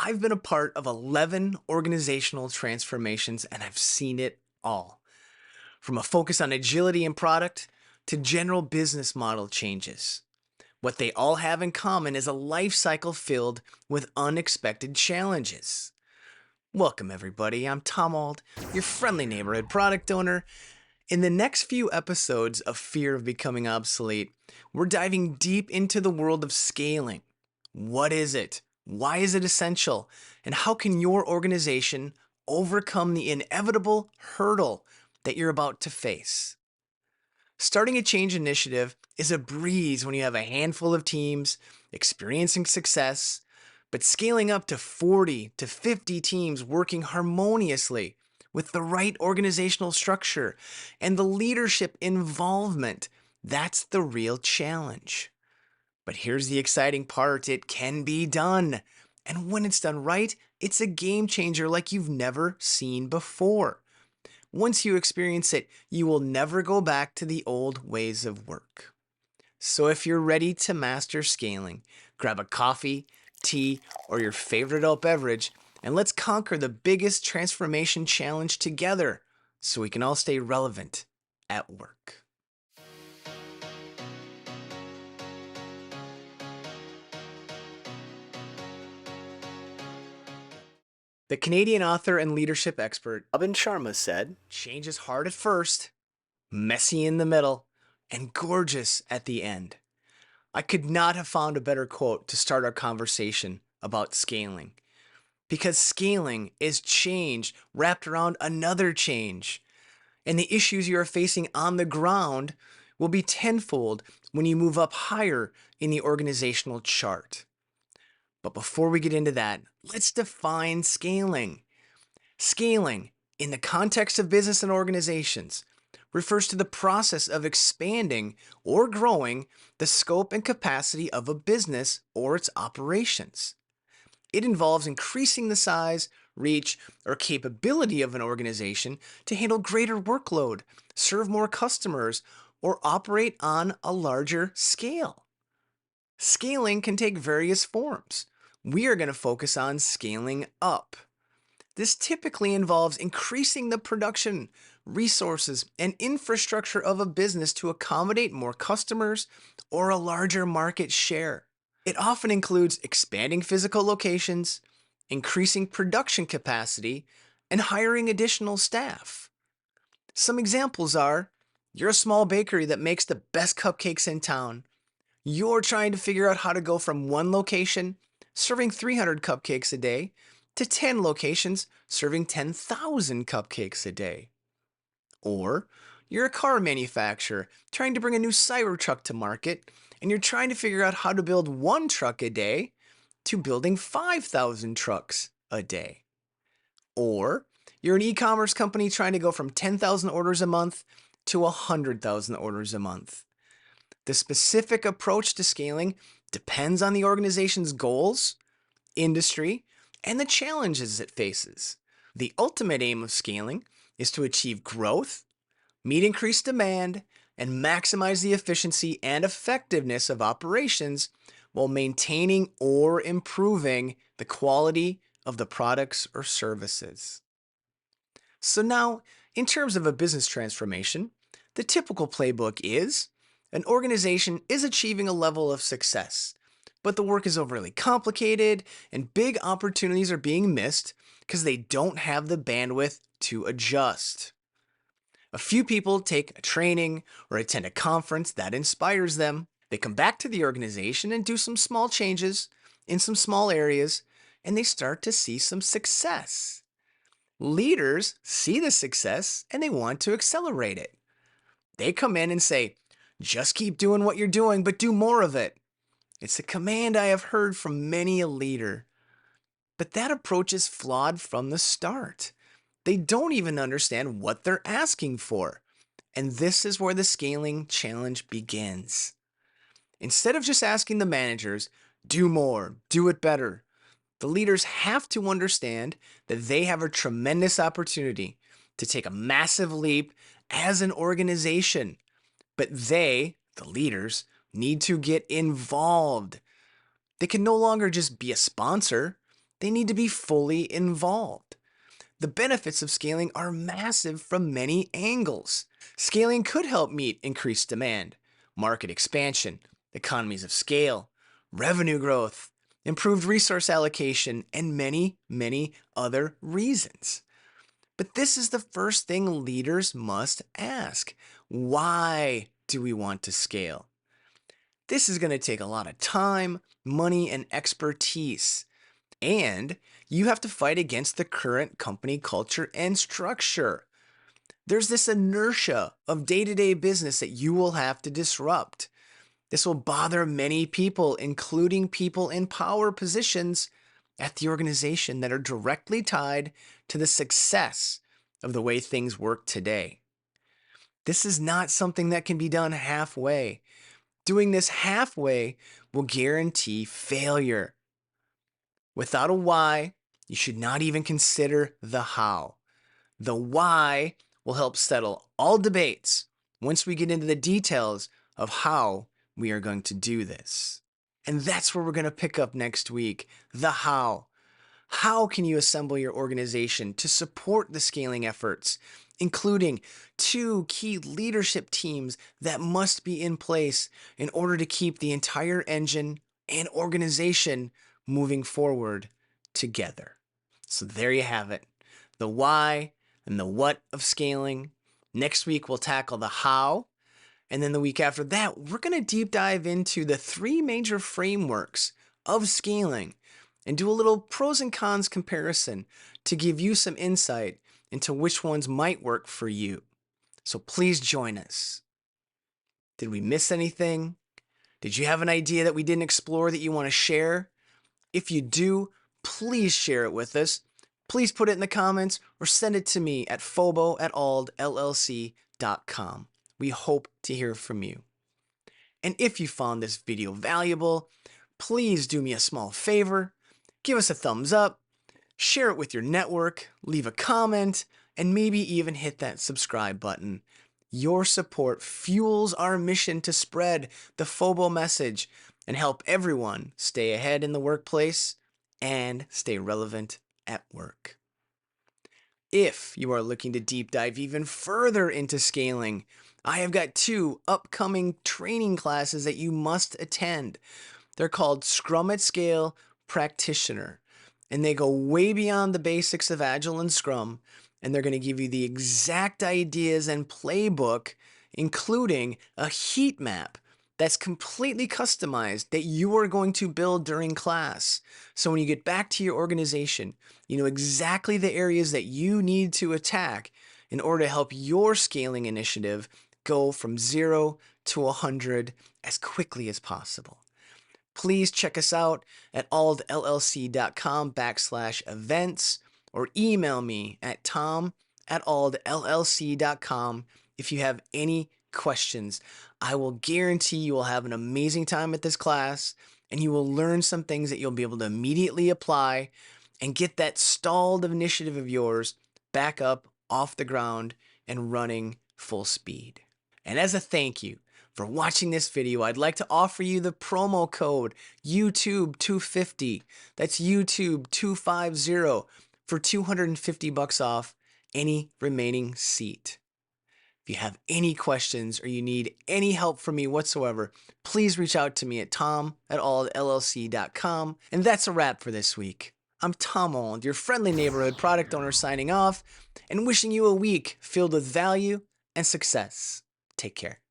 I've been a part of 11 organizational transformations and I've seen it all. From a focus on agility and product to general business model changes. What they all have in common is a life cycle filled with unexpected challenges. Welcome, everybody. I'm Tom Ald, your friendly neighborhood product owner. In the next few episodes of Fear of Becoming Obsolete, we're diving deep into the world of scaling. What is it? Why is it essential? And how can your organization overcome the inevitable hurdle that you're about to face? Starting a change initiative is a breeze when you have a handful of teams experiencing success, but scaling up to 40 to 50 teams working harmoniously with the right organizational structure and the leadership involvement, that's the real challenge. But here's the exciting part, it can be done. And when it's done right, it's a game changer like you've never seen before. Once you experience it, you will never go back to the old ways of work. So if you're ready to master scaling, grab a coffee, tea, or your favorite adult beverage, and let's conquer the biggest transformation challenge together so we can all stay relevant at work. The Canadian author and leadership expert Abhin Sharma said, "Change is hard at first, messy in the middle, and gorgeous at the end." I could not have found a better quote to start our conversation about scaling. Because scaling is change wrapped around another change. And the issues you are facing on the ground will be tenfold when you move up higher in the organizational chart. But before we get into that, let's define scaling. Scaling, in the context of business and organizations, refers to the process of expanding or growing the scope and capacity of a business or its operations. It involves increasing the size, reach, or capability of an organization to handle greater workload, serve more customers, or operate on a larger scale. Scaling can take various forms. We are going to focus on scaling up. This typically involves increasing the production, resources, and infrastructure of a business to accommodate more customers or a larger market share. It often includes expanding physical locations, increasing production capacity, and hiring additional staff. Some examples are, you're a small bakery that makes the best cupcakes in town. You're trying to figure out how to go from one location, serving 300 cupcakes a day, to 10 locations serving 10,000 cupcakes a day. Or you're a car manufacturer trying to bring a new Cybertruk to market, and you're trying to figure out how to build one truck a day to building 5,000 trucks a day. Or you're an e-commerce company trying to go from 10,000 orders a month to 100,000 orders a month. The specific approach to scaling depends on the organization's goals, industry, and the challenges it faces. The ultimate aim of scaling is to achieve growth, meet increased demand, and maximize the efficiency and effectiveness of operations while maintaining or improving the quality of the products or services. So now, in terms of a business transformation, the typical playbook is an organization is achieving a level of success, but the work is overly complicated and big opportunities are being missed because they don't have the bandwidth to adjust. A few people take a training or attend a conference that inspires them. They come back to the organization and do some small changes in some small areas, and they start to see some success. Leaders see the success and they want to accelerate it. They come in and say, "Just keep doing what you're doing, but do more of it." It's a command I have heard from many a leader. But that approach is flawed from the start. They don't even understand what they're asking for. And this is where the scaling challenge begins. Instead of just asking the managers, "Do more, do it better," the leaders have to understand that they have a tremendous opportunity to take a massive leap as an organization. But they, the leaders, need to get involved. They can no longer just be a sponsor. They need to be fully involved. The benefits of scaling are massive from many angles. Scaling could help meet increased demand, market expansion, economies of scale, revenue growth, improved resource allocation, and many, many other reasons. But this is the first thing leaders must ask. Why do we want to scale? This is going to take a lot of time, money, and expertise. And you have to fight against the current company culture and structure. There's this inertia of day-to-day business that you will have to disrupt. This will bother many people, including people in power positions at the organization that are directly tied to the success of the way things work today. This is not something that can be done halfway. Doing this halfway will guarantee failure. Without a why, you should not even consider the how. The why will help settle all debates once we get into the details of how we are going to do this. And that's where we're going to pick up next week, the how. How can you assemble your organization to support the scaling efforts, including 2 key leadership teams that must be in place in order to keep the entire engine and organization moving forward together. So there you have it, the why and the what of scaling. Next week, we'll tackle the how. And then the week after that, we're going to deep dive into the 3 major frameworks of scaling and do a little pros and cons comparison to give you some insight into which ones might work for you. So please join us. Did we miss anything? Did you have an idea that we didn't explore that you want to share? If you do, please share it with us. Please put it in the comments or send it to me at fobo@aldllc.com. We hope to hear from you. And if you found this video valuable, please do me a small favor. Give us a thumbs up, share it with your network, leave a comment, and maybe even hit that subscribe button. Your support fuels our mission to spread the Fobo message and help everyone stay ahead in the workplace and stay relevant at work. If you are looking to deep dive even further into scaling, I have got 2 upcoming training classes that you must attend. They're called Scrum at Scale Practitioner, and they go way beyond the basics of Agile and Scrum, and they're going to give you the exact ideas and playbook, including a heat map that's completely customized that you are going to build during class. So when you get back to your organization, you know exactly the areas that you need to attack in order to help your scaling initiative go from 0 to 100 as quickly as possible. Please check us out at aldllc.com/events or email me at tom@aldllc.com if you have any questions. I will guarantee you will have an amazing time at this class, and you will learn some things that you'll be able to immediately apply and get that stalled initiative of yours back up off the ground and running full speed. And as a thank you for watching this video, I'd like to offer you the promo code YouTube250. That's YouTube250 for $250 off any remaining seat. If you have any questions or you need any help from me whatsoever, please reach out to me at tom@aldllc.com. And that's a wrap for this week. I'm Tom Ald, your friendly neighborhood product owner, signing off and wishing you a week filled with value and success. Take care.